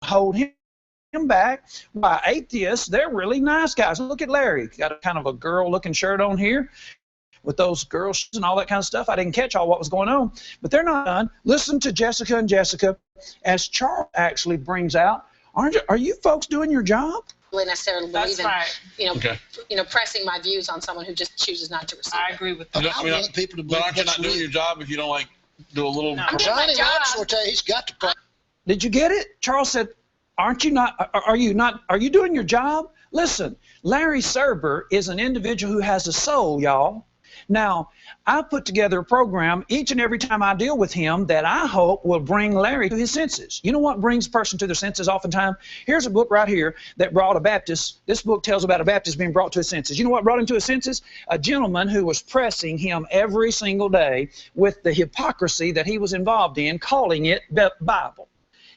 hold him back. Why, atheists, they're really nice guys. Look at Larry. Got a kind of a girl-looking shirt on here with those girl shoes and all that kind of stuff. I didn't catch all what was going on, but they're not done. Listen to Jessica and Jessica as Charles actually brings out. Are you folks doing your job? Necessarily believe in, pressing my views on someone who just chooses not to receive. I agree with that. I want people to believe. But aren't you not doing your job if you don't like do a little? No. Johnny Robertson will tell you he's got to. Did you get it? Charles said, "Aren't you not? Are you not? Are you doing your job?" Listen, Larry Serber is an individual who has a soul, y'all. Now, I put together a program each and every time I deal with him that I hope will bring Larry to his senses. You know what brings a person to their senses oftentimes? Here's a book right here that brought a Baptist. This book tells about a Baptist being brought to his senses. You know what brought him to his senses? A gentleman who was pressing him every single day with the hypocrisy that he was involved in, calling it the Bible.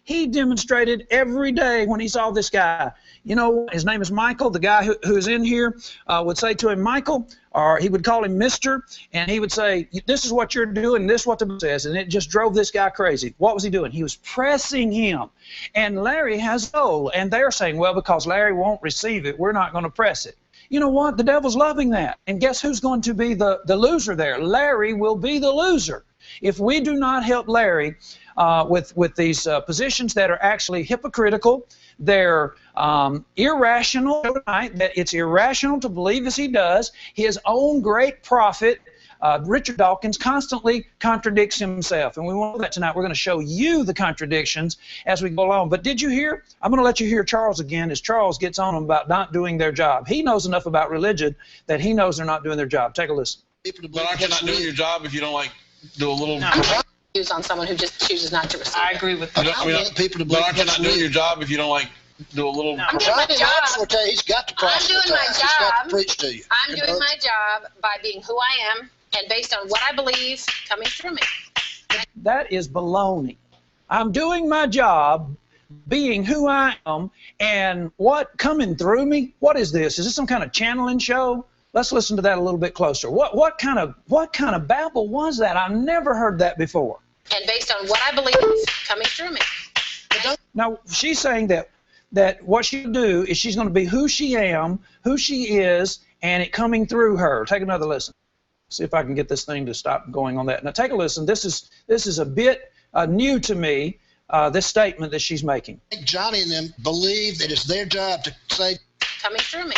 He demonstrated every day when he saw this guy. You know, his name is Michael. The guy who's in here would say to him, Michael, or he would call him Mr., and he would say, this is what you're doing, this is what the book says, and it just drove this guy crazy. What was he doing? He was pressing him. And Larry has soul, and they're saying, well, because Larry won't receive it, we're not going to press it. You know what? The devil's loving that. And guess who's going to be the loser there? Larry will be the loser. If we do not help Larry with these positions that are actually hypocritical, they're irrational. That it's irrational to believe as he does. His own great prophet, Richard Dawkins, constantly contradicts himself. And we want that tonight. We're going to show you the contradictions as we go along. But did you hear? I'm going to let you hear Charles again as Charles gets on them about not doing their job. He knows enough about religion that he knows they're not doing their job. Take a listen. But aren't you not doing your job if you don't like do a little? No. Views on someone who just chooses not to receive. I agree with that. I want people to believe. But aren't you not doing your job if you don't like do a little? No. I'm doing my job. Will tell you he's got to I'm doing my He's got to job. preach to you. I'm doing my job by being who I am and based on what I believe coming through me. That is baloney. I'm doing my job being who I am and what coming through me. What is this? Is this some kind of channeling show? Let's listen to that a little bit closer. What kind of babble was that? I've never heard that before. And based on what I believe coming through me. Now she's saying that what she'll do is she's going to be who she is, and it coming through her. Take another listen. See if I can get this thing to stop going on that. Now take a listen. This is a bit new to me. This statement that she's making. Johnny and them believe that it's their job to say coming through me.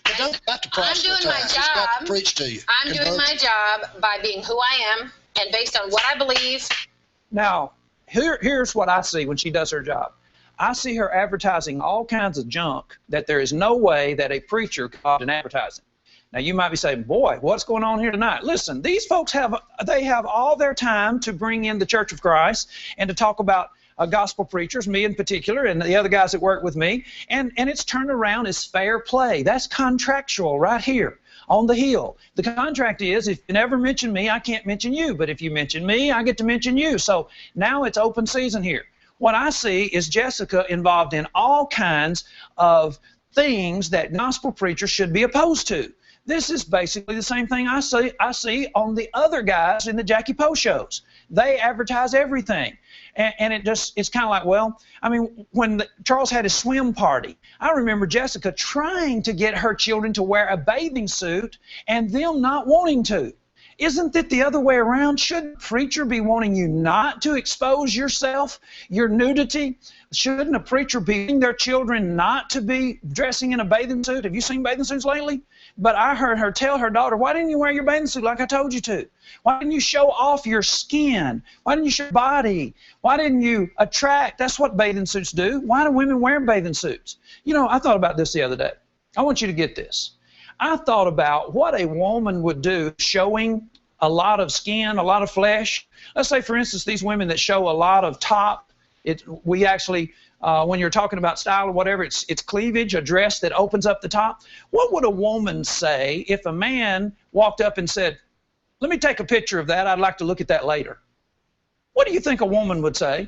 I'm doing my job. To preach to you. I'm doing my job by being who I am and based on what I believe. Now, here's what I see when she does her job. I see her advertising all kinds of junk that there is no way that a preacher could opt in advertising. Now, you might be saying, boy, what's going on here tonight? Listen, these folks have all their time to bring in the Church of Christ and to talk about gospel preachers, me in particular, and the other guys that work with me, and it's turned around as fair play. That's contractual right here on the Hill. The contract is, if you never mention me, I can't mention you, but if you mention me, I get to mention you. So now it's open season here. What I see is Jessica involved in all kinds of things that gospel preachers should be opposed to. This is basically the same thing I see on the other guys in the Jackie Poe shows. They advertise everything. And it's kind of like, well, I mean, when Charles had his swim party, I remember Jessica trying to get her children to wear a bathing suit and them not wanting to. Isn't it the other way around? Shouldn't a preacher be wanting you not to expose yourself, your nudity? Shouldn't a preacher be wanting their children not to be dressing in a bathing suit? Have you seen bathing suits lately? But I heard her tell her daughter, why didn't you wear your bathing suit like I told you to? Why didn't you show off your skin? Why didn't you show your body? Why didn't you attract? That's what bathing suits do. Why do women wear bathing suits? You know, I thought about this the other day. I want you to get this. I thought about what a woman would do showing a lot of skin, a lot of flesh. Let's say, for instance, these women that show a lot of top. We actually, when you're talking about style or whatever, it's cleavage, a dress that opens up the top. What would a woman say if a man walked up and said, let me take a picture of that, I'd like to look at that later? What do you think a woman would say?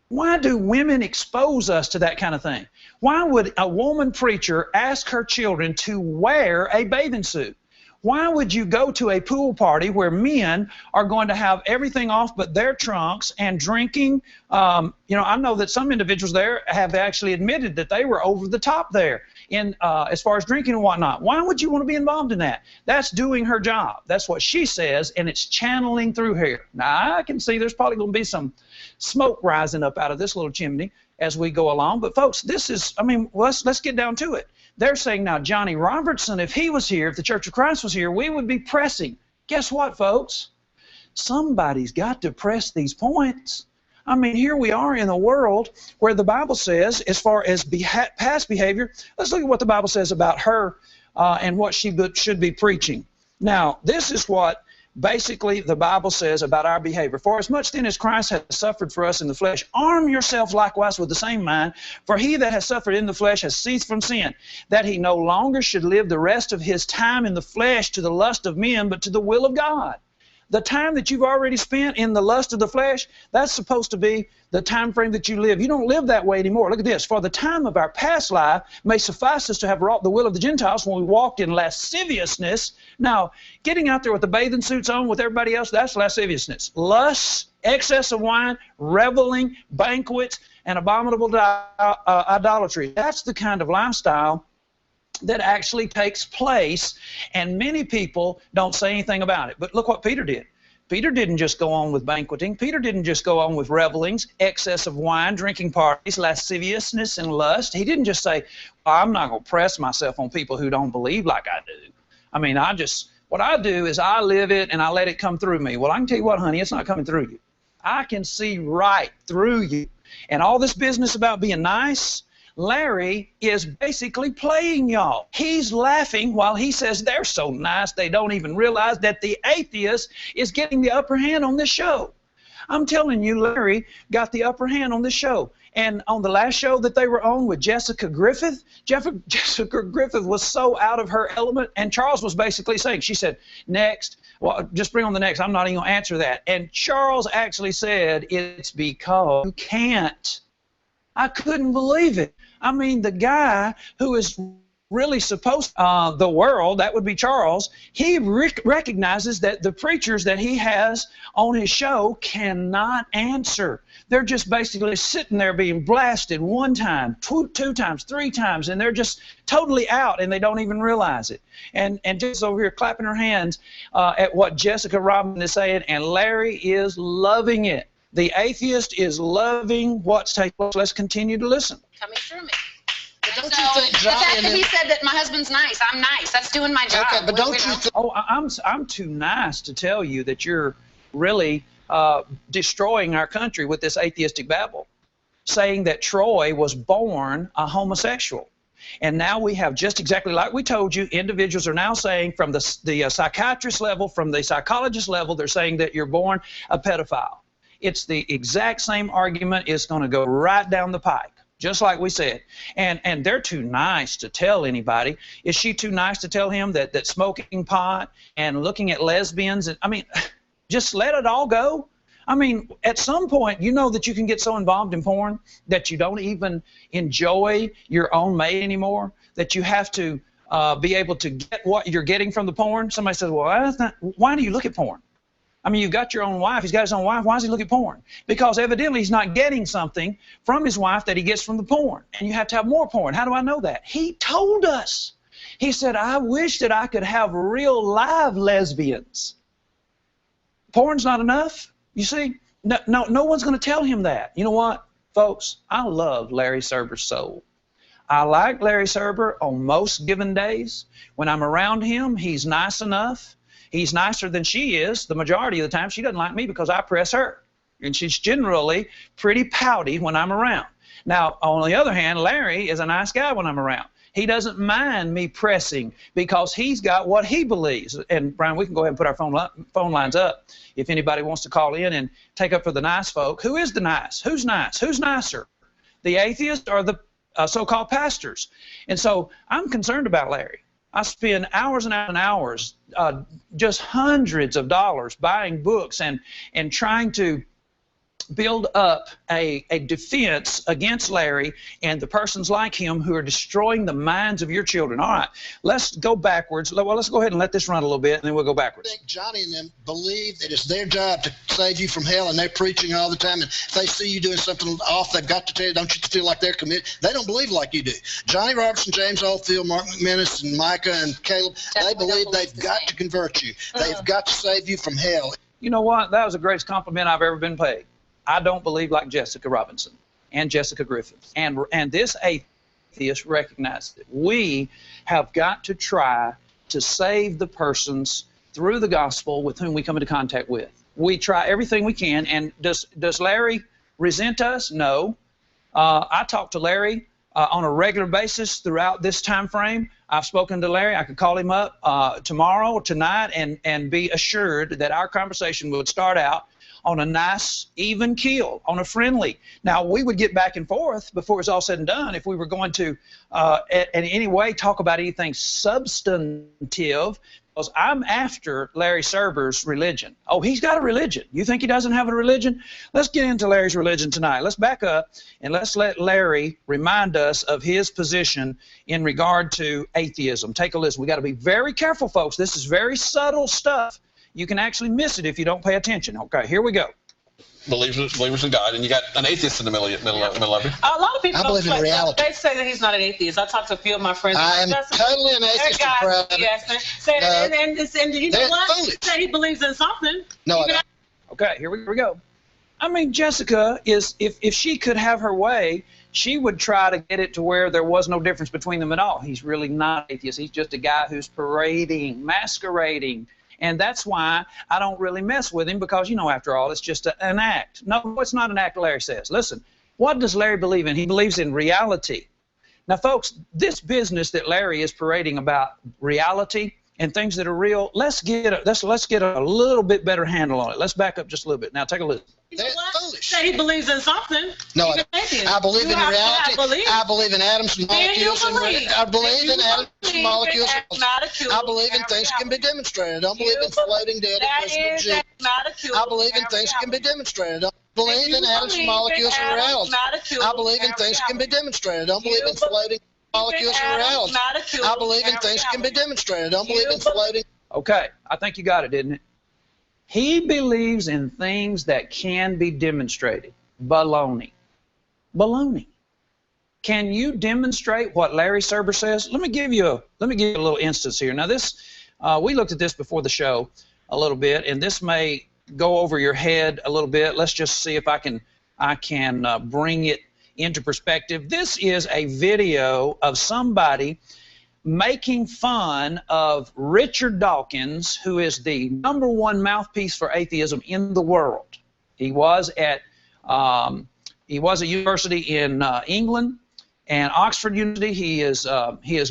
Why do women expose us to that kind of thing? Why would a woman preacher ask her children to wear a bathing suit? Why would you go to a pool party where men are going to have everything off but their trunks and drinking You know, I know that some individuals there have actually admitted that they were over the top there in as far as drinking and whatnot. Why would you want to be involved in that? That's doing her job. That's what she says, and it's channeling through here. Now, I can see there's probably going to be some smoke rising up out of this little chimney as we go along. But, folks, this is, I mean, let's get down to it. They're saying now Johnny Robertson, if he was here, if the Church of Christ was here, we would be pressing. Guess what, folks? Somebody's got to press these points. I mean, here we are in a world where the Bible says, as far as past behavior, let's look at what the Bible says about her and what she should be preaching. Now, this is what basically the Bible says about our behavior. For as much then as Christ hath suffered for us in the flesh, arm yourselves likewise with the same mind. For he that has suffered in the flesh has ceased from sin, that he no longer should live the rest of his time in the flesh to the lust of men, but to the will of God. The time that you've already spent in the lust of the flesh, that's supposed to be the time frame that you live. You don't live that way anymore. Look at this. For the time of our past life may suffice us to have wrought the will of the Gentiles when we walked in lasciviousness. Now, getting out there with the bathing suits on with everybody else, that's lasciviousness. Lust, excess of wine, reveling, banquets, and abominable idolatry. That's the kind of lifestyle that actually takes place, and many people don't say anything about it. But look what Peter did. Peter didn't just go on with banqueting. Peter didn't just go on with revelings, excess of wine, drinking parties, lasciviousness, and lust. He didn't just say, well, I'm not going to press myself on people who don't believe like I do. I mean, what I do is I live it and I let it come through me. Well, I can tell you what, honey, it's not coming through you. I can see right through you. And all this business about being nice, Larry is basically playing y'all. He's laughing while he says they're so nice they don't even realize that the atheist is getting the upper hand on this show. I'm telling you, Larry got the upper hand on this show. And on the last show that they were on with Jessica Griffith, Jessica Griffith was so out of her element, and Charles was basically saying, she said, next, well, just bring on the next. I'm not even going to answer that. And Charles actually said, it's because you can't. I couldn't believe it. I mean, the guy who is really supposed the world, that would be Charles, he recognizes that the preachers that he has on his show cannot answer. They're just basically sitting there being blasted one time, two times, three times, and they're just totally out, and they don't even realize it. And just over here clapping her hands at what Jessica Robinson is saying, and Larry is loving it. The atheist is loving what's taking place. Let's continue to listen. Coming through me. But don't so you think, Johnny, the fact that he said that my husband's nice, I'm nice. That's doing my job. Okay, but don't you think... Oh, I'm too nice to tell you that you're really destroying our country with this atheistic babble, saying that Troy was born a homosexual. And now we have, just exactly like we told you, individuals are now saying from the psychiatrist level, from the psychologist level, they're saying that you're born a pedophile. It's the exact same argument. It's going to go right down the pike, just like we said. And they're too nice to tell anybody. Is she too nice to tell him that smoking pot and looking at lesbians, and I mean, just let it all go? I mean, at some point, you know that you can get so involved in porn that you don't even enjoy your own mate anymore, that you have to be able to get what you're getting from the porn. Somebody says, well, that's not, why do you look at porn? I mean, you've got your own wife. He's got his own wife. Why does he look at porn? Because evidently he's not getting something from his wife that he gets from the porn. And you have to have more porn. How do I know that? He told us. He said, I wish that I could have real live lesbians. Porn's not enough. You see, no one's going to tell him that. You know what, folks? I love Larry Serber's soul. I like Larry Serber on most given days. When I'm around him, he's nice enough. He's nicer than she is the majority of the time. She doesn't like me because I press her. And she's generally pretty pouty when I'm around. Now, on the other hand, Larry is a nice guy when I'm around. He doesn't mind me pressing because he's got what he believes. And, Brian, we can go ahead and put our phone lines up if anybody wants to call in and take up for the nice folk. Who is the nice? Who's nice? Who's nicer? The atheist or the so-called pastors? And so I'm concerned about Larry. I spend hours and hours, just hundreds of dollars buying books and trying to build up a defense against Larry and the persons like him who are destroying the minds of your children. All right, let's go backwards. Well, let's go ahead and let this run a little bit, and then we'll go backwards. I think Johnny and them believe that it's their job to save you from hell, and they're preaching all the time. And if they see you doing something off, they've got to tell you, don't you feel like they're committed? They don't believe like you do. Johnny Robertson, James Oldfield, Mark McManus, and Micah and Caleb, they believe they've got to convert you. They've got to save you from hell. You know what? That was the greatest compliment I've ever been paid. I don't believe like Jessica Robinson and Jessica Griffith. And this atheist recognized it. We have got to try to save the persons through the gospel with whom we come into contact with. We try everything we can. And does Larry resent us? No. I talk to Larry on a regular basis throughout this time frame. I've spoken to Larry. I could call him up tomorrow or tonight and be assured that our conversation would start out on a nice, even keel, on a friendly. Now, we would get back and forth before it's all said and done if we were going to in any way talk about anything substantive, because I'm after Larry Serber's religion. Oh, he's got a religion. You think he doesn't have a religion? Let's get into Larry's religion tonight. Let's back up and let's let Larry remind us of his position in regard to atheism. Take a listen. We got to be very careful, folks. This is very subtle stuff. You can actually miss it if you don't pay attention. Okay, here we go. Believers in God, and you got an atheist in the middle of it. A lot of people believe in reality. They say that he's not an atheist. I talked to a few of my friends. I am totally an atheist. And you know what? Say he believes in something. No, I don't. Okay, here we go. I mean, Jessica is, if she could have her way, she would try to get it to where there was no difference between them at all. He's really not atheist. He's just a guy who's parading, masquerading. And that's why I don't really mess with him, because, you know, after all, it's just an act. No, it's not an act, Larry says. Listen, what does Larry believe in? He believes in reality. Now, folks, this business that Larry is parading about reality and things that are real, let's get a little bit better handle on it. Let's back up just a little bit. Now, take a listen. They're foolish. Say he believes in something. No, I believe in reality. I believe in atoms and molecules. I believe in atoms and molecules. I believe in things that can be demonstrated. I don't believe in floating dead invisible jewels. I believe in things that can be demonstrated. I don't believe in atoms and molecules and reality. I believe in things that can be demonstrated. I don't believe in floating molecules and reality. I believe in things that can be demonstrated. I don't believe in floating. Okay, I think you got it, didn't it? He believes in things that can be demonstrated. Baloney. Baloney. Can you demonstrate what Larry Serber says? Let me give you a little instance here. Now this, we looked at this before the show a little bit, and this may go over your head a little bit. Let's just see if I can bring it into perspective. This is a video of somebody making fun of Richard Dawkins, who is the #1 mouthpiece for atheism in the world. He was at university in England and Oxford University. He is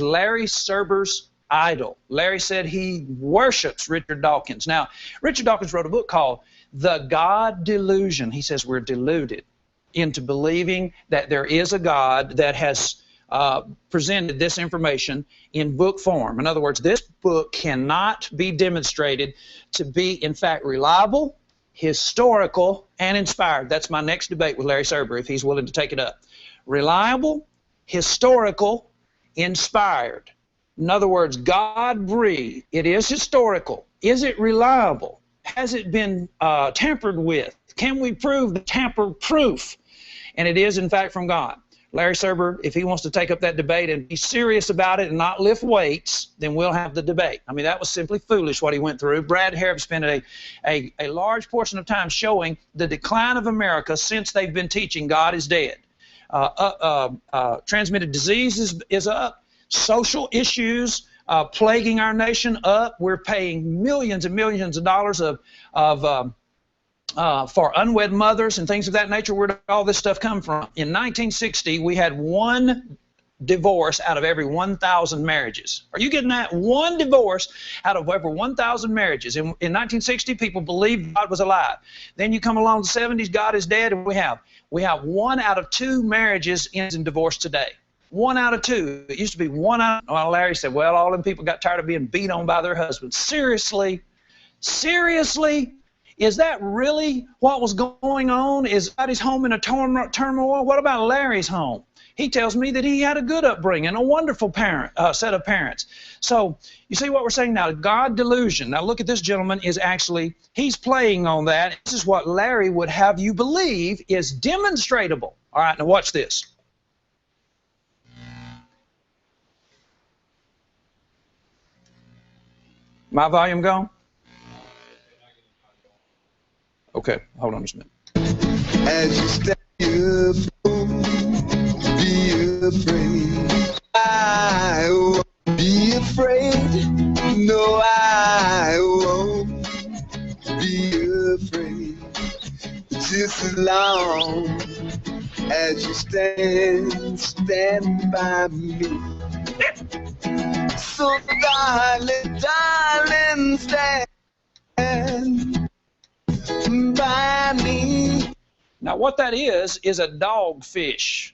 Larry Serber's idol. Larry said he worships Richard Dawkins. Now, Richard Dawkins wrote a book called The God Delusion. He says we're deluded into believing that there is a God that has presented this information in book form. In other words, this book cannot be demonstrated to be, in fact, reliable, historical, and inspired. That's my next debate with Larry Serber, if he's willing to take it up. Reliable, historical, inspired. In other words, God-breathed. It is historical. Is it reliable? Has it been tampered with? Can we prove the tamper-proof? And it is, in fact, from God. Larry Serber, if he wants to take up that debate and be serious about it and not lift weights, then we'll have the debate. I mean, that was simply foolish what he went through. Brad Harrop spent a large portion of time showing the decline of America since they've been teaching God is dead. Transmitted disease is up. Social issues plaguing our nation up. We're paying millions and millions of dollars for unwed mothers and things of that nature. Where did all this stuff come from? In 1960, we had 1 divorce out of every 1,000 marriages. Are you getting that? 1 divorce out of over 1,000 marriages. In 1960, people believed God was alive. Then you come along the 70s, God is dead, and we have 1 out of 2 marriages ends in divorce today. 1 out of 2. It used to be 1 out. Well, Larry said, well, all them people got tired of being beat on by their husbands. Seriously? Seriously? Is that really what was going on? Is everybody's home in a turmoil? What about Larry's home? He tells me that he had a good upbringing, a wonderful set of parents. So you see what we're saying now, God delusion. Now look at this gentleman is actually, he's playing on that. This is what Larry would have you believe is demonstratable. All right, now watch this. My volume gone? Okay, hold on just a minute. As you step up, be afraid. I won't be afraid. No, I won't be afraid. Just as long as you stand by me. So darling, stand by me. Now what that is a dogfish.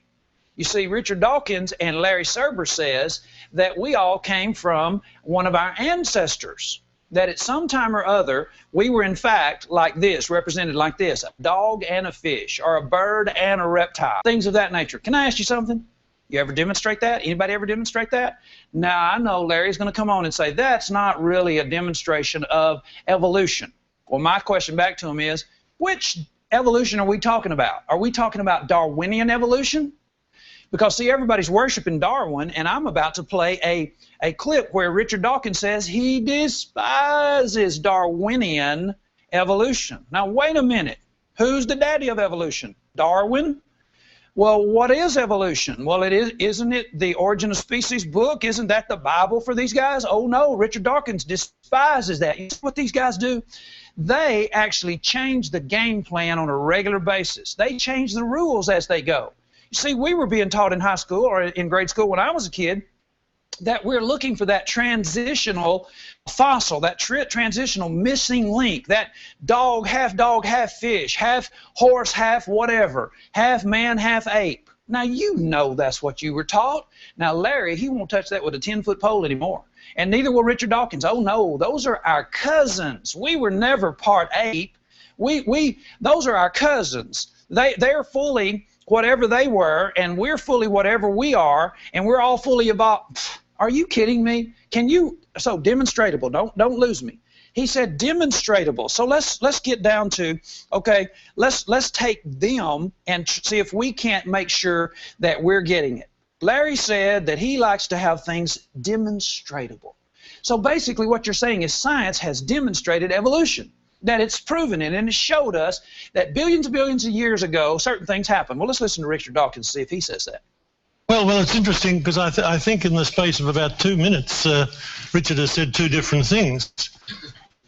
You see, Richard Dawkins and Larry Serber says that we all came from one of our ancestors, that at some time or other we were in fact like this, represented like this, a dog and a fish, or a bird and a reptile, things of that nature. Can I ask you something? You ever demonstrate that? Anybody ever demonstrate that? Now, I know Larry's going to come on and say that's not really a demonstration of evolution. Well, my question back to him is, which evolution are we talking about? Are we talking about Darwinian evolution? Because, see, everybody's worshiping Darwin, and I'm about to play a clip where Richard Dawkins says he despises Darwinian evolution. Now, wait a minute. Who's the daddy of evolution? Darwin? Well, what is evolution? Well, isn't it the Origin of Species book? Isn't that the Bible for these guys? Oh, no, Richard Dawkins despises that. You see what these guys do? They actually change the game plan on a regular basis. They change the rules as they go. You see, we were being taught in high school or in grade school when I was a kid that we're looking for that transitional fossil, that transitional missing link, that dog, half fish, half horse, half whatever, half man, half ape. Now, you know that's what you were taught. Now, Larry, he won't touch that with a 10-foot pole anymore. And neither will Richard Dawkins. Oh, no, those are our cousins. We were never part ape. Those are our cousins. They're fully whatever they were, and we're fully whatever we are, and we're all fully evolved. Are you kidding me? So demonstratable, don't lose me. He said demonstratable. So let's get down to, okay, let's take them and see if we can't make sure that we're getting it. Larry said that he likes to have things demonstratable. So basically what you're saying is science has demonstrated evolution, that it's proven it, and it showed us that billions and billions of years ago certain things happened. Well, let's listen to Richard Dawkins and see if he says that. Well, it's interesting because I think in the space of about 2 minutes, Richard has said two different things.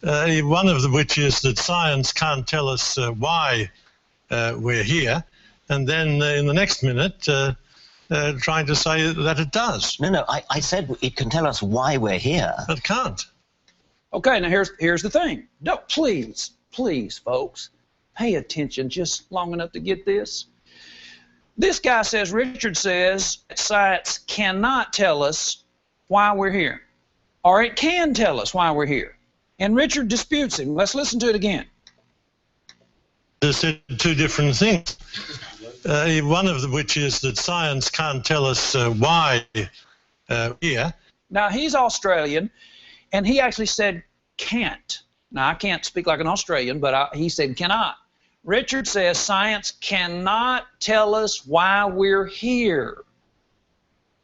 One of which is that science can't tell us why we're here, and then in the next minute trying to say that it does. No, I said it can tell us why we're here. It can't. Okay, now here's the thing. Don't, please, folks, pay attention just long enough to get this. This guy says, Richard says, science cannot tell us why we're here, or it can tell us why we're here. And Richard disputes him. Let's listen to it again. He said two different things. One of which is that science can't tell us why we're here. Now, he's Australian, and he actually said can't. Now, I can't speak like an Australian, but he said cannot. Richard says science cannot tell us why we're here.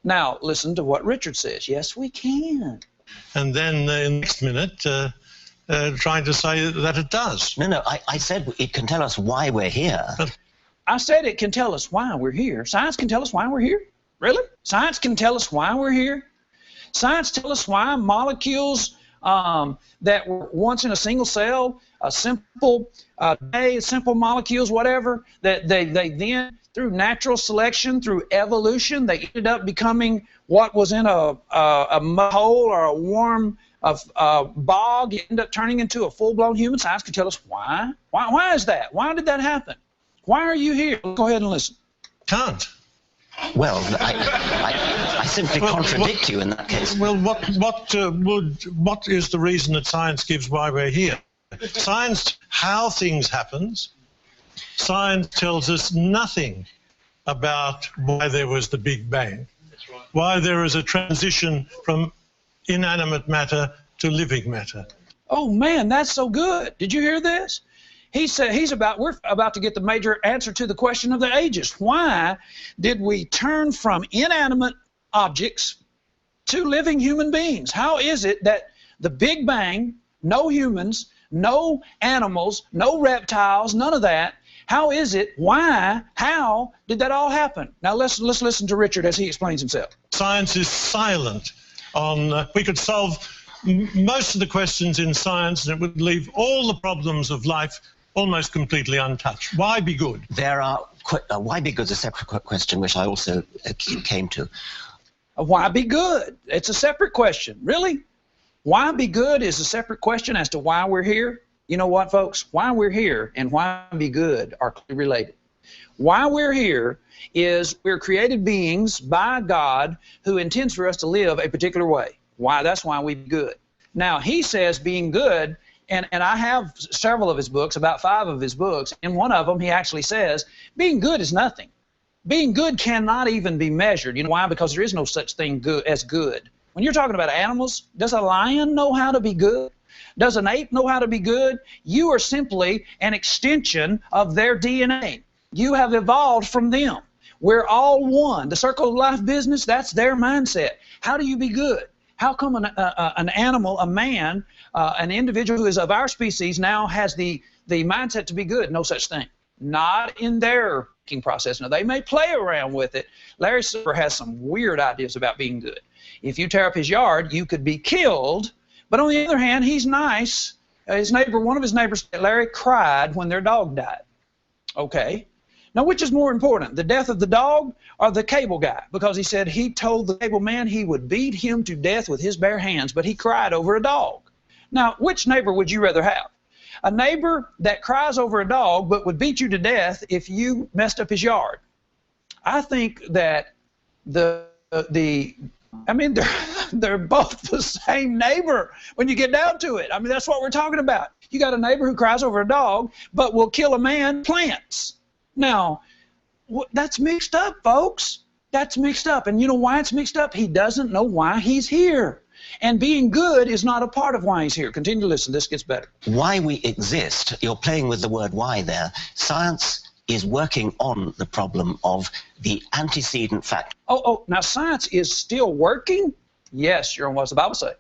Now, listen to what Richard says. Yes, we can. And then in the next minute, trying to say that it does. No, I said it can tell us why we're here. I said it can tell us why we're here. Science can tell us why we're here? Really? Science can tell us why we're here? Science tell us why molecules that were once in a single cell, a simple simple molecules, whatever, that they then, through natural selection, through evolution, they ended up becoming what was in a mud hole or a warm bog, ended up turning into a full-blown human. Science can tell us why. Why is that? Why did that happen? Why are you here? Go ahead and listen. Can't. Well, I simply contradict you in that case. Well, what is the reason that science gives why we're here? Science, how things happen. Science tells us nothing about why there was the Big Bang, why there is a transition from inanimate matter to living matter. Oh man, that's so good. Did you hear this? He said we're about to get the major answer to the question of the ages. Why did we turn from inanimate objects to living human beings? How is it that the Big Bang, no humans, no animals, no reptiles, none of that, how is it, why, how did that all happen? Now let's listen to Richard as he explains himself. Science is silent on, we could solve most of the questions in science and it would leave all the problems of life almost completely untouched. Why be good? There are, why be good is a separate question which I also came to. Why be good? It's a separate question. Really? Why be good is a separate question as to why we're here. You know what, folks? Why we're here and why be good are clearly related. Why we're here is we're created beings by God who intends for us to live a particular way. Why? That's why we be good. Now, he says being good, and I have several of his books, about 5 of his books. In one of them, he actually says being good is nothing. Being good cannot even be measured. You know why? Because there is no such thing as good. When you're talking about animals, does a lion know how to be good? Does an ape know how to be good? You are simply an extension of their DNA. You have evolved from them. We're all one. The circle of life business, that's their mindset. How do you be good? How come an animal, a man, an individual who is of our species now has the mindset to be good? No such thing. Not in their thinking process. Now, they may play around with it. Larry Silver has some weird ideas about being good. If you tear up his yard, you could be killed. But on the other hand, he's nice. His neighbor, one of his neighbors, Larry, cried when their dog died. Okay. Now, which is more important, the death of the dog or the cable guy? Because he said he told the cable man he would beat him to death with his bare hands, but he cried over a dog. Now, which neighbor would you rather have? A neighbor that cries over a dog but would beat you to death if you messed up his yard. I think that I mean, they're both the same neighbor when you get down to it. I mean, that's what we're talking about. You got a neighbor who cries over a dog but will kill a man, plants. Now, that's mixed up, folks. That's mixed up. And you know why it's mixed up? He doesn't know why he's here. And being good is not a part of why he's here. Continue to listen. This gets better. Why we exist, you're playing with the word why there. Science is working on the problem of the antecedent factor. Oh, now science is still working? Yes, you're on What's the Bible Say?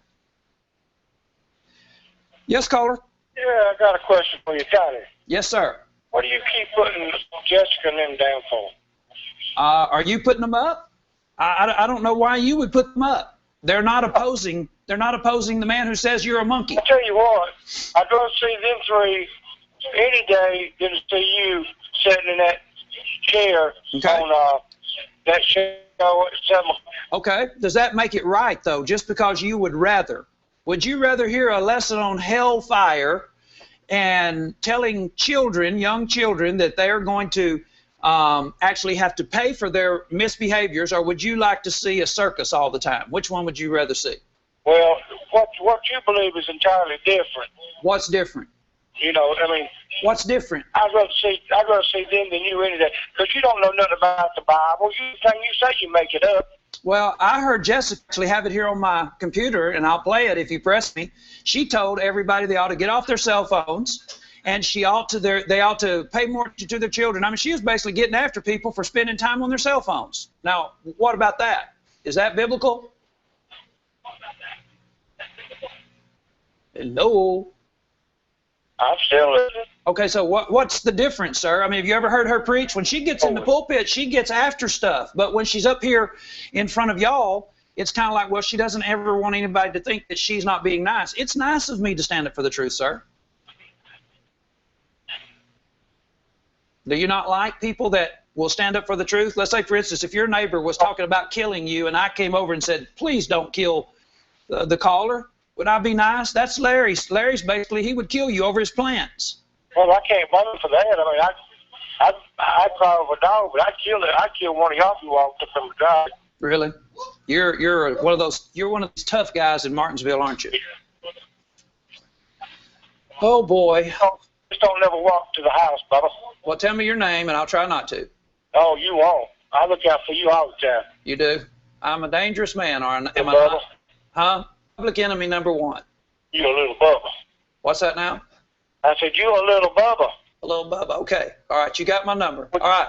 Yes, caller? Yeah, I got a question for you, Johnny. Yes, sir. What do you keep putting Jessica and them down for? Are you putting them up? I don't know why you would put them up. They're not opposing the man who says you're a monkey. I tell you what, I'd rather see them 3 any day than to see you sitting in that chair on that show at 7. Okay. Does that make it right, though, just because you would rather? Would you rather hear a lesson on hellfire and telling children, young children, that they're going to actually have to pay for their misbehaviors, or would you like to see a circus all the time? Which one would you rather see? Well, what you believe is entirely different. What's different? You know, I mean, what's different? I'd rather see them than you any day, because you don't know nothing about the Bible. You say you make it up. Well, I heard Jessica actually have it here on my computer, and I'll play it if you press me. She told everybody they ought to get off their cell phones, and they ought to pay more attention to their children. I mean, she was basically getting after people for spending time on their cell phones. Now, what about that? Is that biblical? Hello? I'm still listening. Okay, so what's the difference, sir? I mean, have you ever heard her preach? When she gets in the pulpit, she gets after stuff. But when she's up here in front of y'all, it's kind of like, well, she doesn't ever want anybody to think that she's not being nice. It's nice of me to stand up for the truth, sir. Do you not like people that will stand up for the truth? Let's say, for instance, if your neighbor was talking about killing you and I came over and said, please don't kill the caller, would I be nice? That's Larry's. Larry's basically, he would kill you over his plants. Well, I can't bother for that. I mean, I'd cry over a dog, but I'd kill one of y'all if you walked up from the drive. Really? You're one of those tough guys in Martinsville, aren't you? Oh, boy. Just don't never walk to the house, Bubba. Well, tell me your name, and I'll try not to. Oh, you won't. I look out for you all the time. You do? I'm a dangerous man, or am I Bubba. not? Huh? Public enemy number one. You a little Bubba. What's that now? I said, you a little Bubba. A little Bubba. Okay. All right. You got my number. All right.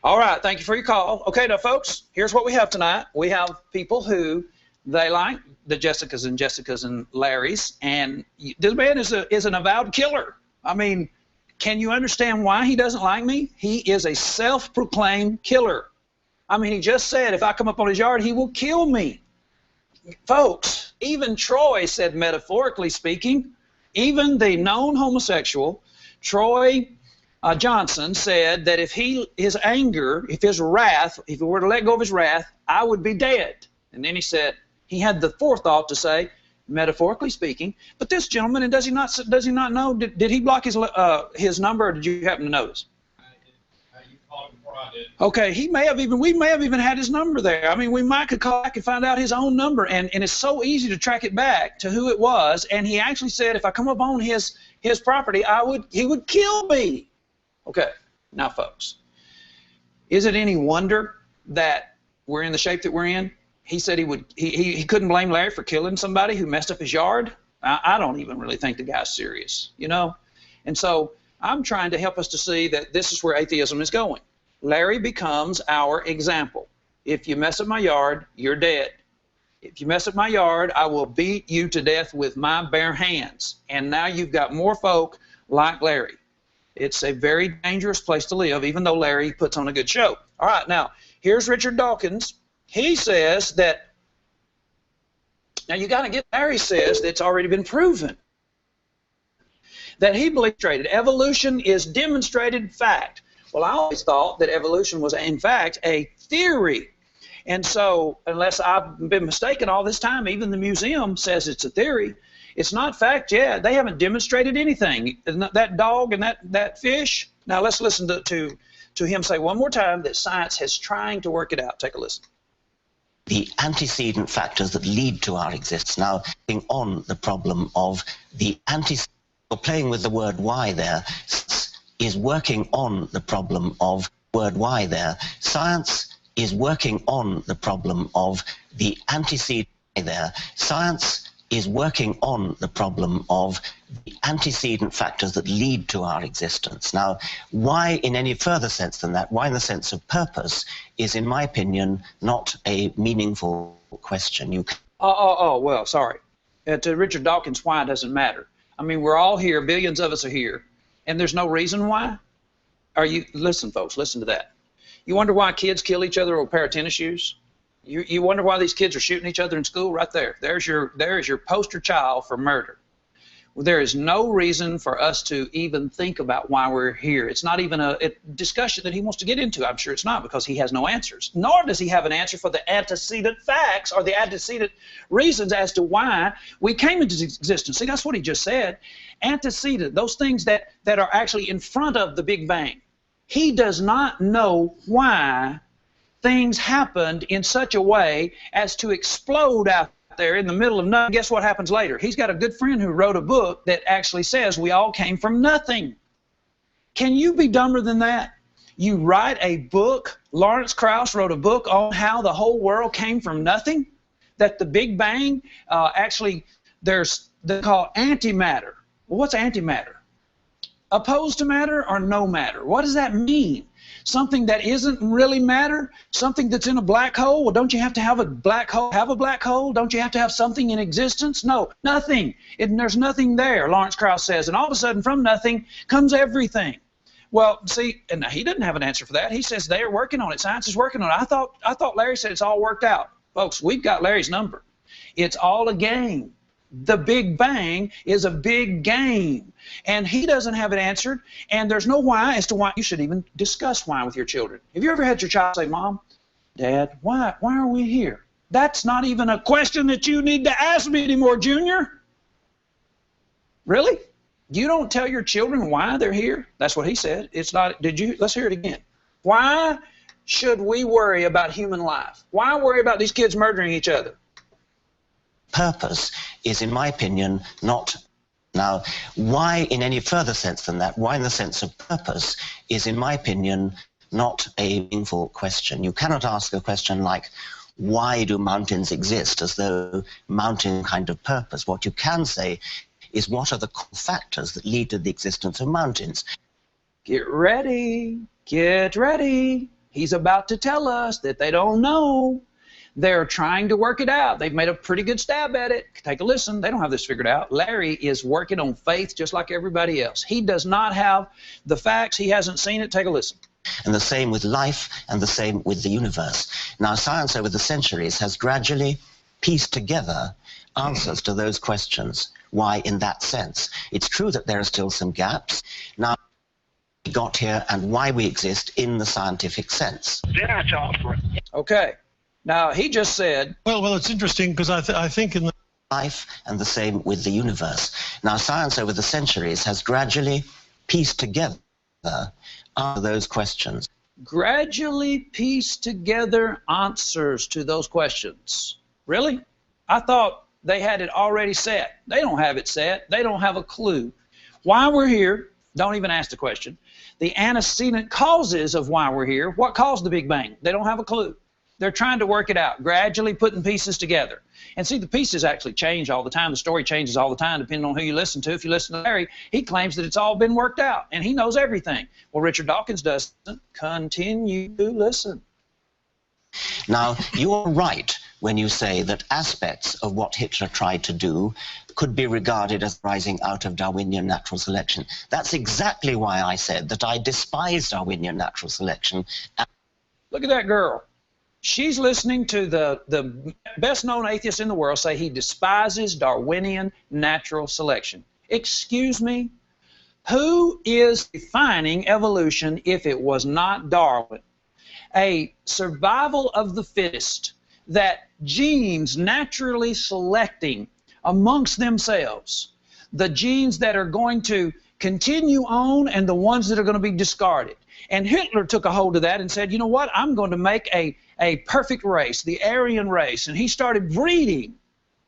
All right. Thank you for your call. Okay, now, folks, here's what we have tonight. We have people who they like the Jessicas and Larrys, and this man is an avowed killer. I mean, can you understand why he doesn't like me? He is a self-proclaimed killer. I mean, he just said if I come up on his yard, he will kill me. Folks, even Troy said, metaphorically speaking, even the known homosexual, Troy Johnson, said that if his anger, if his wrath, if he were to let go of his wrath, I would be dead. And then he said, he had the forethought to say, metaphorically speaking, but this gentleman, and does he not know, did he block his number, or did you happen to notice? You called him before I did. Okay, we may have even had his number there. I mean, we might could call back and find out his own number, and it's so easy to track it back to who it was. And he actually said, if I come up on his property, he would kill me. Okay, now, folks, is it any wonder that we're in the shape that we're in? He said he couldn't blame Larry for killing somebody who messed up his yard. I don't even really think the guy's serious, you know. And so I'm trying to help us to see that this is where atheism is going. Larry becomes our example. If you mess up my yard, you're dead. If you mess up my yard, I will beat you to death with my bare hands. And now you've got more folk like Larry. It's a very dangerous place to live, even though Larry puts on a good show. All right, now, here's Richard Dawkins. He says that, now you got to get, Larry says that it's already been proven that he believes evolution is demonstrated fact. Well, I always thought that evolution was, in fact, a theory. And so, unless I've been mistaken all this time, even the museum says it's a theory. It's not fact yet. They haven't demonstrated anything. That dog and that fish. Now, let's listen to him say one more time that science is trying to work it out. Take a listen. The antecedent factors that lead to our existence. Now, on the problem of the antecedent, you're playing with the word why there, is working on the problem of word why there. Science is working on the problem of the antecedent there. Science is working on the problem of the antecedent factors that lead to our existence. Now, why in any further sense than that, why in the sense of purpose, is, in my opinion, not a meaningful question. Well, sorry. To Richard Dawkins, why doesn't matter. I mean, we're all here, billions of us are here, and there's no reason why? Listen, folks, listen to that. You wonder why kids kill each other over a pair of tennis shoes? You wonder why these kids are shooting each other in school? Right there. There is your poster child for murder. Well, there is no reason for us to even think about why we're here. It's not even a discussion that he wants to get into. I'm sure it's not, because he has no answers. Nor does he have an answer for the antecedent facts or the antecedent reasons as to why we came into existence. See, that's what he just said. Antecedent, those things that are actually in front of the Big Bang. He does not know why things happened in such a way as to explode out there in the middle of nothing. Guess what happens later? He's got a good friend who wrote a book that actually says we all came from nothing. Can you be dumber than that? You write a book, Lawrence Krauss wrote a book on how the whole world came from nothing, that the Big Bang, they're called antimatter. Well, what's antimatter? Opposed to matter or no matter? What does that mean? Something that isn't really matter? Something that's in a black hole? Well, don't you have to have a black hole? Don't you have to have something in existence? No, nothing. There's nothing there, Lawrence Krauss says. And all of a sudden, from nothing comes everything. Well, see, and he doesn't have an answer for that. He says they are working on it. Science is working on it. I thought Larry said it's all worked out. Folks, we've got Larry's number. It's all a game. The Big Bang is a big game, and he doesn't have it answered, and there's no why as to why you should even discuss why with your children. Have you ever had your child say, Mom, Dad, why are we here? That's not even a question that you need to ask me anymore, Junior. Really? You don't tell your children why they're here? That's what he said. It's not, let's hear it again. Why should we worry about human life? Why worry about these kids murdering each other? Purpose is, in my opinion, not Now, why in any further sense than that, why in the sense of purpose, is, in my opinion, not a meaningful question. You cannot ask a question like, why do mountains exist, as though mountain kind of purpose. What you can say is, what are the factors that lead to the existence of mountains? Get ready, get ready. He's about to tell us that they don't know. They're trying to work it out. They've made a pretty good stab at it. Take a listen. They don't have this figured out. Larry is working on faith just like everybody else. He does not have the facts. He hasn't seen it. Take a listen. And the same with life, and the same with the universe. Now, science over the centuries has gradually pieced together answers to those questions. Why in that sense? It's true that there are still some gaps. Now, we got here and why we exist in the scientific sense. Then I talk for it. Okay. Now, he just said... Well, it's interesting because I think in the... Life, and the same with the universe. Now, science over the centuries has gradually pieced together those questions. Gradually pieced together answers to those questions. Really? I thought they had it already set. They don't have it set. They don't have a clue. Why we're here, don't even ask the question. The antecedent causes of why we're here, what caused the Big Bang? They don't have a clue. They're trying to work it out, gradually putting pieces together. And see, the pieces actually change all the time. The story changes all the time, depending on who you listen to. If you listen to Larry, he claims that it's all been worked out, and he knows everything. Well, Richard Dawkins doesn't. Continue to listen. Now, you're right when you say that aspects of what Hitler tried to do could be regarded as rising out of Darwinian natural selection. That's exactly why I said that I despise Darwinian natural selection. Look at that girl. She's listening to the best-known atheist in the world say he despises Darwinian natural selection. Excuse me? Who is defining evolution if it was not Darwin? A survival of the fittest, that genes naturally selecting amongst themselves, the genes that are going to continue on and the ones that are going to be discarded. And Hitler took a hold of that and said, you know what, I'm going to make a perfect race, the Aryan race. And he started breeding,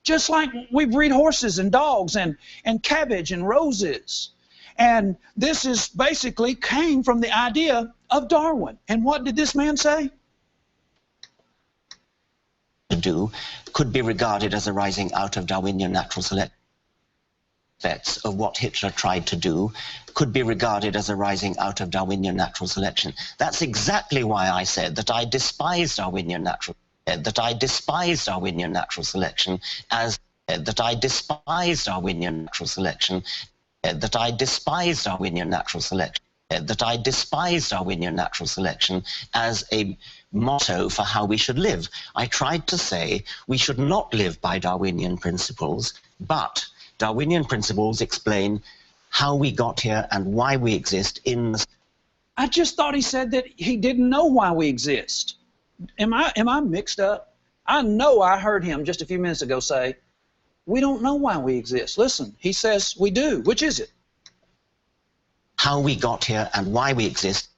just like we breed horses and dogs and cabbage and roses. And this is basically came from the idea of Darwin. And what did this man say? Do could be regarded as arising out of Darwinian natural selection. Effects of what Hitler tried to do could be regarded as arising out of Darwinian natural selection. That's exactly why I said that I despise Darwinian natural selection as that I despise Darwinian natural selection that I despise Darwinian natural selection that I despise Darwinian natural selection as a motto for how we should live. I tried to say we should not live by Darwinian principles, but Darwinian principles explain how we got here and why we exist in the... I just thought he said that he didn't know why we exist. Am I mixed up? I know I heard him just a few minutes ago say, we don't know why we exist. Listen, he says we do. Which is it? How we got here and why we exist.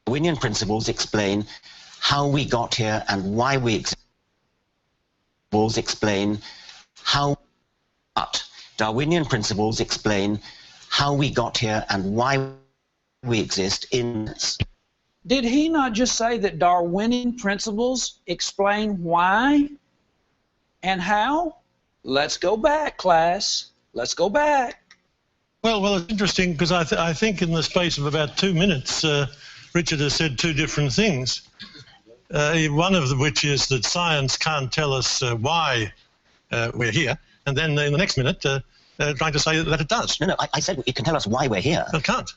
Darwinian principles explain how we got here and why we exist. Principles explain how... But Darwinian principles explain how we got here and why we exist in... Did he not just say that Darwinian principles explain why and how? Let's go back, class. Let's go back. Well, it's interesting because I think in the space of about 2 minutes, Richard has said two different things. One of which is that science can't tell us why we're here, and then in the next minute trying to say that it does. No, I said it can tell us why we're here. It can't.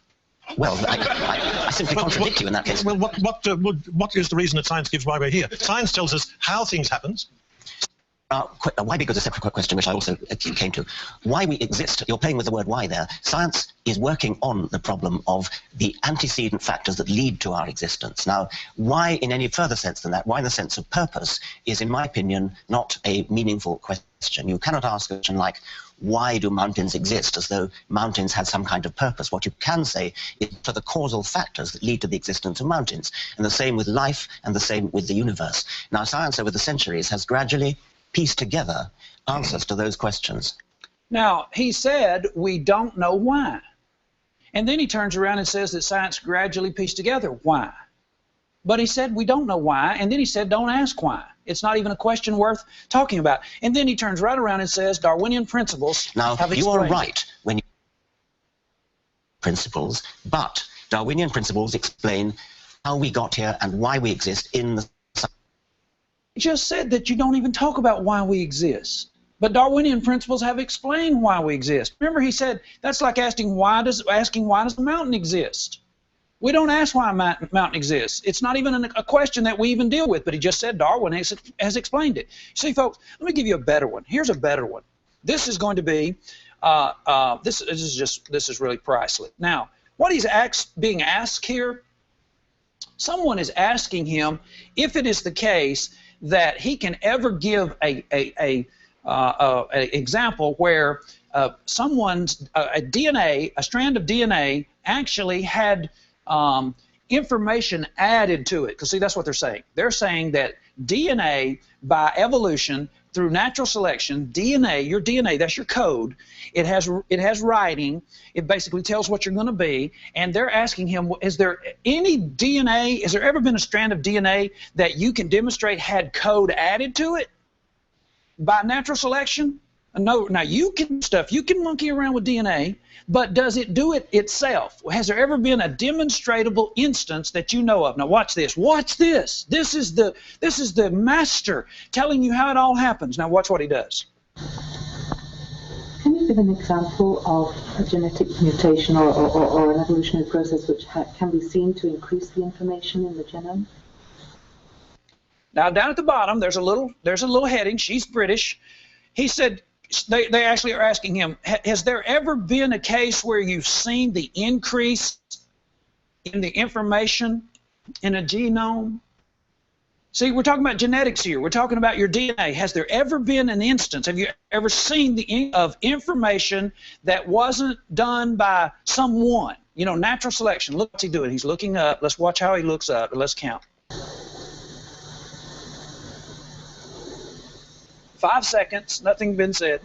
Well, I simply contradict you in that case. Well, what is the reason that science gives why we're here? Science tells us how things happen. Why big is a separate question, which I also came to. Why we exist, you're playing with the word why there. Science is working on the problem of the antecedent factors that lead to our existence. Now, why in any further sense than that, why in the sense of purpose, is, in my opinion, not a meaningful question. You cannot ask a question like, why do mountains exist, as though mountains had some kind of purpose. What you can say is for the causal factors that lead to the existence of mountains. And the same with life, and the same with the universe. Now, science over the centuries has gradually piece together answers to those questions. Now, he said, we don't know why. And then he turns around and says that science gradually pieced together why. But he said, we don't know why. And then he said, don't ask why. It's not even a question worth talking about. And then he turns right around and says, Darwinian principles have explained. You are right when you principles, but Darwinian principles explain how we got here and why we exist in the... He just said that you don't even talk about why we exist. But Darwinian principles have explained why we exist. Remember, he said that's like asking why does the mountain exist? We don't ask why a mountain exists. It's not even a question that we even deal with, but he just said Darwin has explained it. See, folks, let me give you a better one. Here's a better one. This is going to be, this is really priceless. Now, what he's being asked here, someone is asking him if it is the case that he can ever give an example where a strand of DNA actually had information added to it. Because see, that's what they're saying. They're saying that DNA, by evolution, through natural selection, DNA, your DNA, that's your code. It has writing. It basically tells what you're going to be. And they're asking him, is there any DNA, has there ever been a strand of DNA that you can demonstrate had code added to it by natural selection? No. Now, you can monkey around with DNA, but does it do it itself? Has there ever been a demonstrable instance that you know of? Now, watch this. Watch this. This is the master telling you how it all happens. Now, watch what he does. Can you give an example of a genetic mutation or an evolutionary process which can be seen to increase the information in the genome? Now, down at the bottom, there's a little heading. She's British. He said, they actually are asking him, has there ever been a case where you've seen the increase in the information in a genome? See, we're talking about genetics here. We're talking about your DNA. Has there ever been an instance, have you ever seen of information that wasn't done by someone? You know, natural selection. Look what's he doing. He's looking up. Let's watch how he looks up. Let's count. 5 seconds, nothing been said.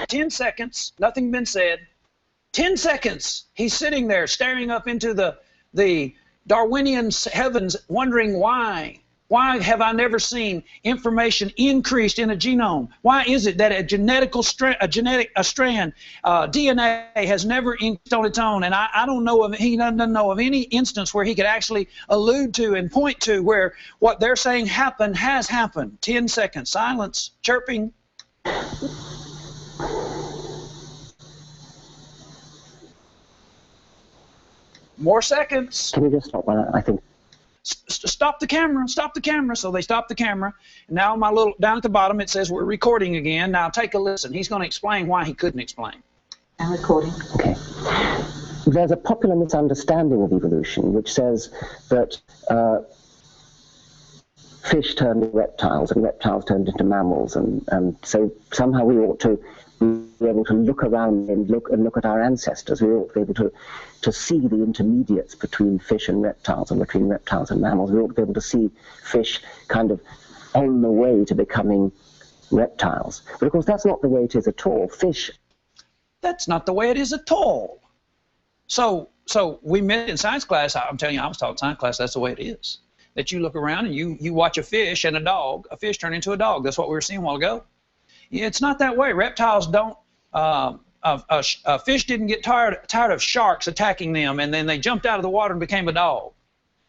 10 seconds, nothing been said. 10 seconds, he's sitting there staring up into the Darwinian heavens, wondering why. Why have I never seen information increased in a genome? Why is it that a strand, DNA has never increased on its own? And I don't know of, he doesn't know of any instance where he could actually allude to and point to where what they're saying happened has happened. 10 seconds, silence, chirping. More seconds. Can you just stop? I think. Stop the camera, stop the camera. So they stopped the camera. And now down at the bottom it says we're recording again. Now take a listen. He's going to explain why he couldn't explain. I'm recording. Okay. There's a popular misunderstanding of evolution which says that fish turned into reptiles and reptiles turned into mammals, and so somehow we ought to be able to look around and look at our ancestors. We ought to be able to see the intermediates between fish and reptiles and between reptiles and mammals. We ought to be able to see fish kind of on the way to becoming reptiles. But of course that's not the way it is at all. Fish. That's not the way it is at all. So we met in science class. I'm telling you, I was taught in science class, that's the way it is. That you look around and you watch a fish and a fish turn into a dog. That's what we were seeing a while ago. It's not that way. Reptiles don't, fish didn't get tired of sharks attacking them, and then they jumped out of the water and became a dog.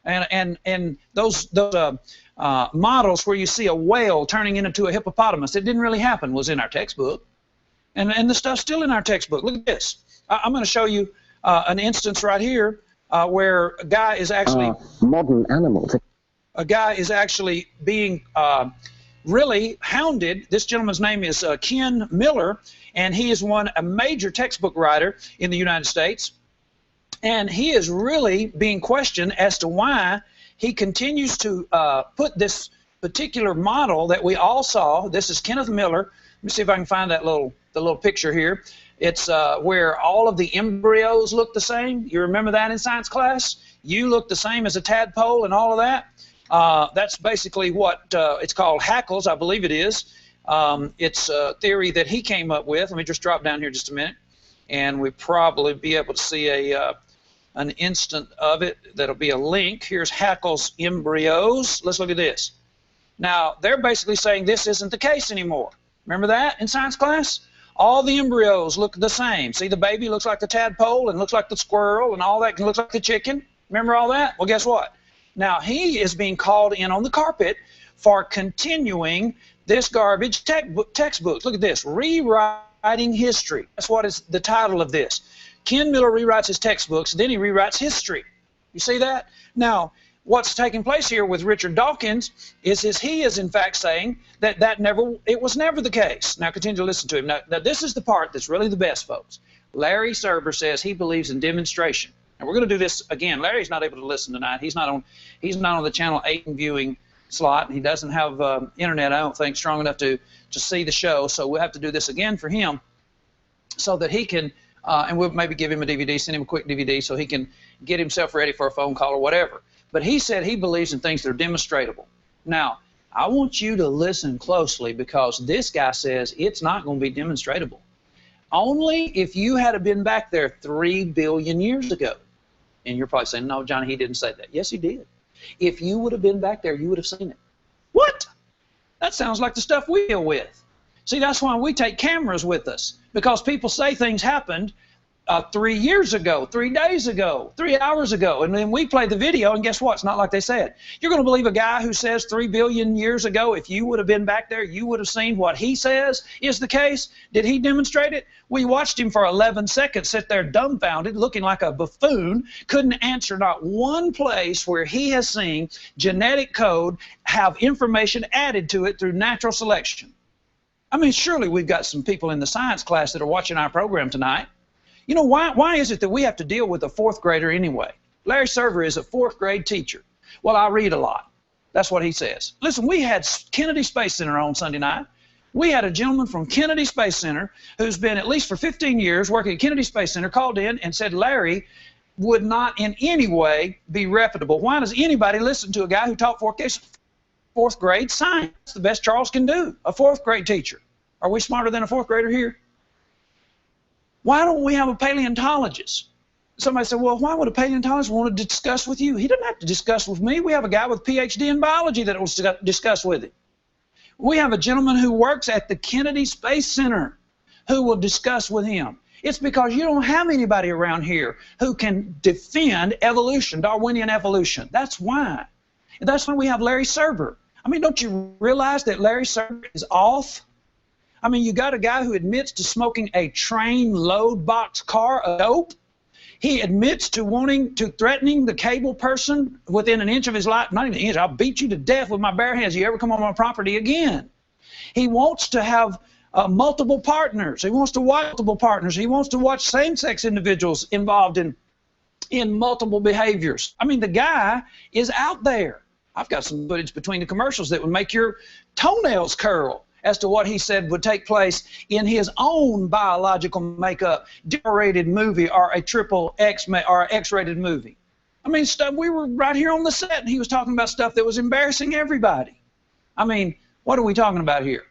And those models where you see a whale turning into a hippopotamus, it didn't really happen, was in our textbook. And the stuff's still in our textbook. Look at this. I'm going to show you an instance right here where a guy is actually... modern animals. A guy is actually being... really hounded. This gentleman's name is Ken Miller, and he is a major textbook writer in the United States, and he is really being questioned as to why he continues to put this particular model that we all saw. This is Kenneth Miller. Let me see if I can find the little picture here. It's where all of the embryos look the same. You remember that in science class? You look the same as a tadpole and all of that. That's basically what it's called, Hackles, I believe it is. It's a theory that he came up with. Let me just drop down here just a minute, and we'll probably be able to see an instant of it. That'll be a link. Here's Hackles embryos. Let's look at this. Now, they're basically saying this isn't the case anymore. Remember that in science class? All the embryos look the same. See, the baby looks like the tadpole and looks like the squirrel and all that looks like the chicken. Remember all that? Well, guess what? Now, he is being called in on the carpet for continuing this garbage textbooks. Look at this, rewriting history. That's what is the title of this. Ken Miller rewrites his textbooks, then he rewrites history. You see that? Now, what's taking place here with Richard Dawkins is he is in fact saying that it was never the case. Now, continue to listen to him. Now, this is the part that's really the best, folks. Larry Serber says he believes in demonstration. And we're going to do this again. Larry's not able to listen tonight. He's not on the Channel 8 viewing slot. He doesn't have internet, I don't think, strong enough to see the show. So we'll have to do this again for him so that he can, and we'll maybe give him a DVD, send him a quick DVD so he can get himself ready for a phone call or whatever. But he said he believes in things that are demonstratable. Now, I want you to listen closely because this guy says it's not going to be demonstratable. Only if you had been back there 3 billion years ago. And you're probably saying, no, Johnny, he didn't say that. Yes, he did. If you would have been back there, you would have seen it. What? That sounds like the stuff we deal with. See, that's why we take cameras with us, because people say things happened 3 years ago, 3 days ago, 3 hours ago, and then we play the video, and guess what? It's not like they said. You're going to believe a guy who says 3 billion years ago, if you would have been back there, you would have seen what he says is the case? Did he demonstrate it? We watched him for 11 seconds sit there dumbfounded, looking like a buffoon, couldn't answer not one place where he has seen genetic code have information added to it through natural selection. I mean, surely we've got some people in the science class that are watching our program tonight. You know, why is it that we have to deal with a 4th grader anyway? Larry Serber is a 4th grade teacher. Well, I read a lot. That's what he says. Listen, we had Kennedy Space Center on Sunday night. We had a gentleman from Kennedy Space Center who's been at least for 15 years working at Kennedy Space Center called in and said Larry would not in any way be reputable. Why does anybody listen to a guy who taught 4th grade science? That's the best Charles can do, a 4th grade teacher. Are we smarter than a 4th grader here? Why don't we have a paleontologist? Somebody said, well, why would a paleontologist want to discuss with you? He doesn't have to discuss with me. We have a guy with a PhD in biology that will discuss with him. We have a gentleman who works at the Kennedy Space Center who will discuss with him. It's because you don't have anybody around here who can defend evolution, Darwinian evolution. That's why. That's why we have Larry Serber. I mean, don't you realize that Larry Serber is off? I mean, you got a guy who admits to smoking a train load box car of dope. He admits to threatening the cable person within an inch of his life. Not even an inch. I'll beat you to death with my bare hands. You ever come on my property again? He wants to have multiple partners. He wants to watch multiple partners. He wants to watch same-sex individuals involved in multiple behaviors. I mean, the guy is out there. I've got some footage between the commercials that would make your toenails curl as to what he said would take place in his own biological makeup, R-rated movie or a triple X or X-rated movie. I mean, stuff, we were right here on the set, and he was talking about stuff that was embarrassing everybody. I mean, what are we talking about here?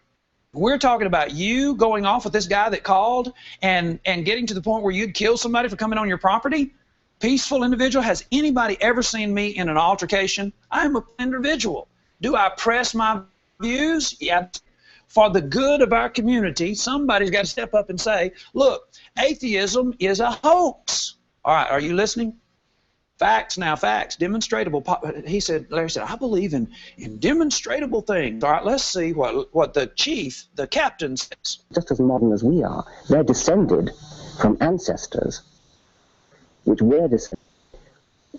We're talking about you going off with this guy that called and getting to the point where you'd kill somebody for coming on your property? Peaceful individual. Has anybody ever seen me in an altercation? I am an individual. Do I press my views? Yeah. For the good of our community, somebody's got to step up and say, look, atheism is a hoax. All right, are you listening? Facts now, facts, demonstratable. Larry said, I believe in demonstratable things. All right, let's see what the chief, the captain says. Just as modern as we are, they're descended from ancestors, which we're descended.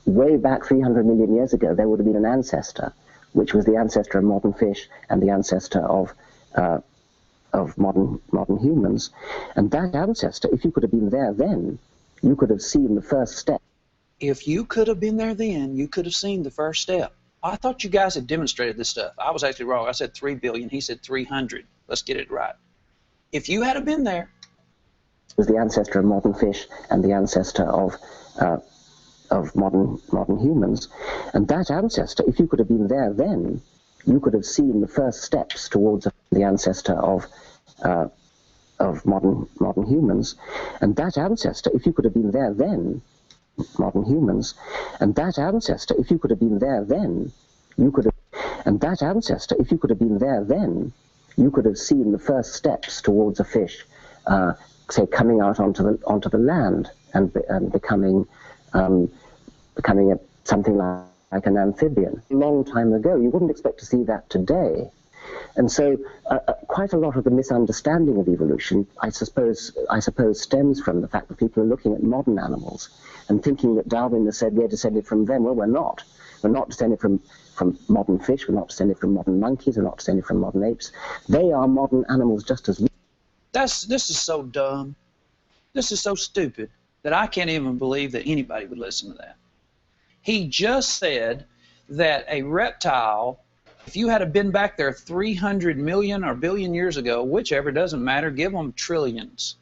Way back 300 million years ago, there would have been an ancestor, which was the ancestor of modern fish and the ancestor of modern humans. And that ancestor, if you could have been there then, you could have seen the first step. If you could have been there then, you could have seen the first step. I thought you guys had demonstrated this stuff. I was actually wrong. I said 3 billion. He said 300. Let's get it right. If you had been there. It was the ancestor of modern fish and the ancestor of modern humans. And that ancestor, if you could have been there then, you could have seen the first steps towards the ancestor of modern humans. And that ancestor, if you could have been there then, modern humans, and that ancestor, if you could have been there then, you could have, and that ancestor, if you could have been there then, you could have seen the first steps towards a fish, say, coming out onto the land and becoming something like an amphibian. A long time ago, you wouldn't expect to see that today. And so quite a lot of the misunderstanding of evolution, I suppose, stems from the fact that people are looking at modern animals and thinking that Darwin has said we're descended from them. Well, we're not. We're not descended from modern fish. We're not descended from modern monkeys. We're not descended from modern apes. They are modern animals just as we. This is so dumb. This is so stupid that I can't even believe that anybody would listen to that. He just said that a reptile, if you had been back there 300 million or billion years ago, whichever, doesn't matter, give them trillions,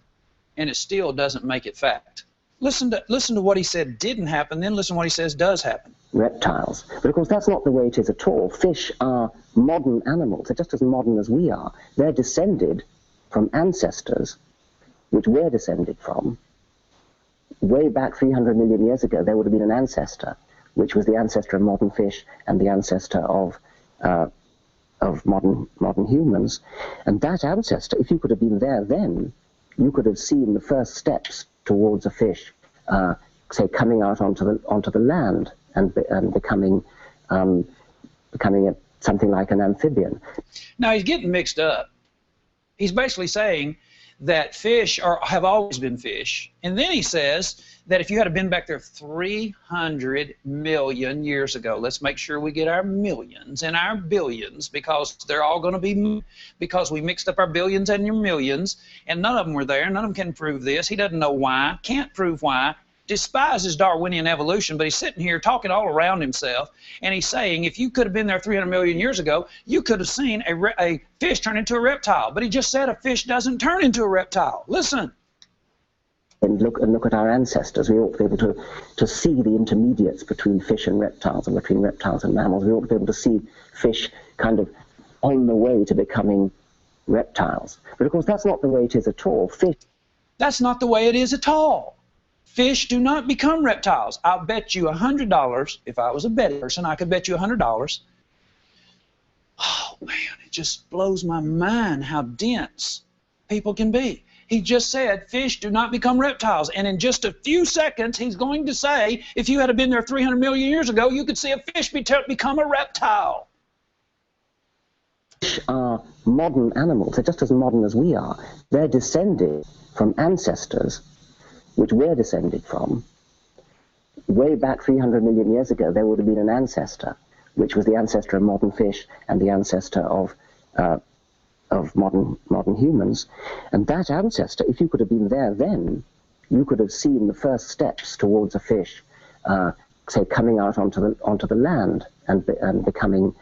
and it still doesn't make it fact. Listen to what he said didn't happen, then listen to what he says does happen. Reptiles. But of course that's not the way it is at all. Fish are modern animals. They're just as modern as we are. They're descended from ancestors, which we're descended from. Way back 300 million years ago, there would have been an ancestor, which was the ancestor of modern fish and the ancestor of modern humans. And that ancestor, if you could have been there then, you could have seen the first steps towards a fish, say, coming out onto the land and becoming something like an amphibian. Now he's getting mixed up. He's basically saying that fish have always been fish, and then he says that if you had been back there 300 million years ago, let's make sure we get our millions and our billions, because they're all going to be, because we mixed up our billions and your millions, and none of them were there. None of them can prove this. He doesn't know why, can't prove why, despises Darwinian evolution, but he's sitting here talking all around himself, and he's saying if you could have been there 300 million years ago, you could have seen a fish turn into a reptile. But he just said a fish doesn't turn into a reptile. Listen. And look at our ancestors. We ought to be able to see the intermediates between fish and reptiles, and between reptiles and mammals. We ought to be able to see fish kind of on the way to becoming reptiles. But of course that's not the way it is at all. Fish. That's not the way it is at all. Fish do not become reptiles. I'll bet you $100. If I was a betting person, I could bet you $100. Oh, man, it just blows my mind how dense people can be. He just said fish do not become reptiles. And in just a few seconds, he's going to say, if you had been there 300 million years ago, you could see a fish become a reptile. Fish are modern animals. They're just as modern as we are. They're descended from ancestors, which we're descended from. Way back 300 million years ago, there would have been an ancestor, which was the ancestor of modern fish and the ancestor of modern humans. And that ancestor, if you could have been there then, you could have seen the first steps towards a fish, say, coming out onto the land and becoming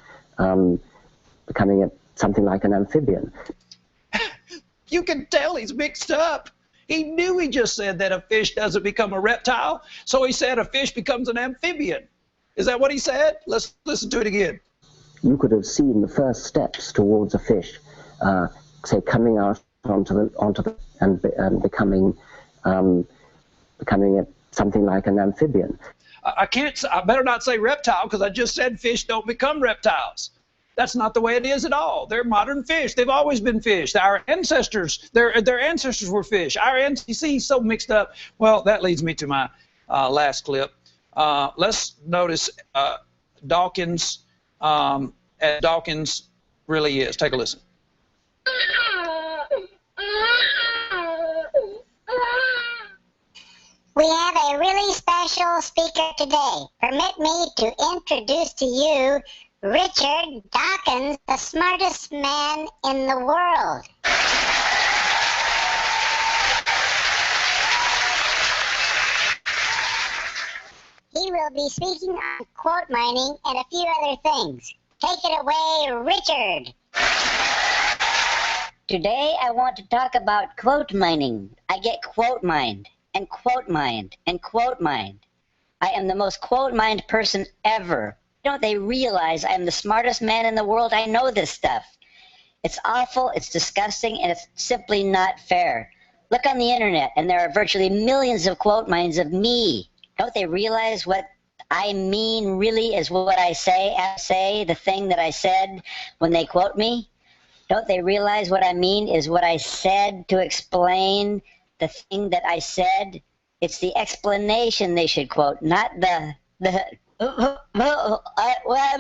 something like an amphibian. You can tell he's mixed up. He knew he just said that a fish doesn't become a reptile, so he said a fish becomes an amphibian. Is that what he said? Let's listen to it again. You could have seen the first steps towards a fish, say, coming out onto the and becoming something like an amphibian. I better not say reptile, because I just said fish don't become reptiles. That's not the way it is at all. They're modern fish. They've always been fish. Our ancestors, their ancestors were fish. You see, he's so mixed up. Well, that leads me to my last clip. Let's notice Dawkins, as Dawkins really is. Take a listen. We have a really special speaker today. Permit me to introduce to you Richard Dawkins, the smartest man in the world. He will be speaking on quote mining and a few other things. Take it away, Richard. Today I want to talk about quote mining. I get quote mined and quote mined and quote mined. I am the most quote-mined person ever. Don't they realize I am the smartest man in the world? I know this stuff. It's awful, it's disgusting, and it's simply not fair. Look on the internet, and there are virtually millions of quote mines of me. Don't they realize what I mean really is what I say, the thing that I said when they quote me? Don't they realize what I mean is what I said to explain the thing that I said? It's the explanation they should quote, not I'm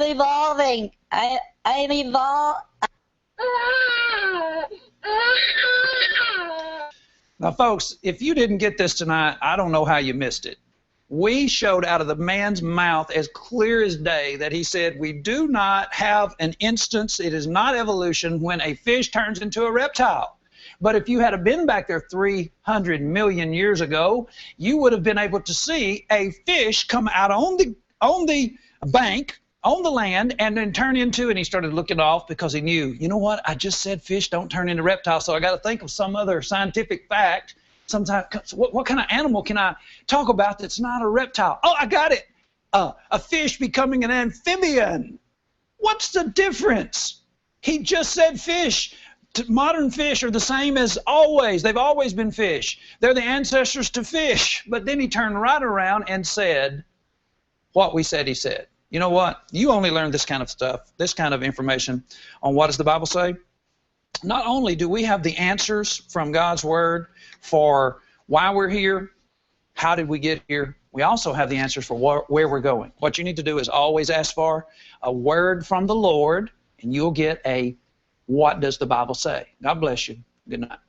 evolving. I'm evolving. Now, folks, if you didn't get this tonight, I don't know how you missed it. We showed out of the man's mouth as clear as day that he said we do not have an instance, it is not evolution, when a fish turns into a reptile. But if you had been back there 300 million years ago, you would have been able to see a fish come out on the bank, on the land, and then turn into, and he started looking off because he knew, you know what, I just said fish don't turn into reptiles, so I got to think of some other scientific fact. Sometimes, what kind of animal can I talk about that's not a reptile? Oh, I got it. A fish becoming an amphibian. What's the difference? He just said fish. Modern fish are the same as always. They've always been fish. They're the ancestors to fish. But then he turned right around and said what we said he said. You know what? You only learn this kind of stuff, this kind of information on what does the Bible say? Not only do we have the answers from God's Word for why we're here, how did we get here, we also have the answers for where we're going. What you need to do is always ask for a word from the Lord, and you'll get a what does the Bible say. God bless you. Good night.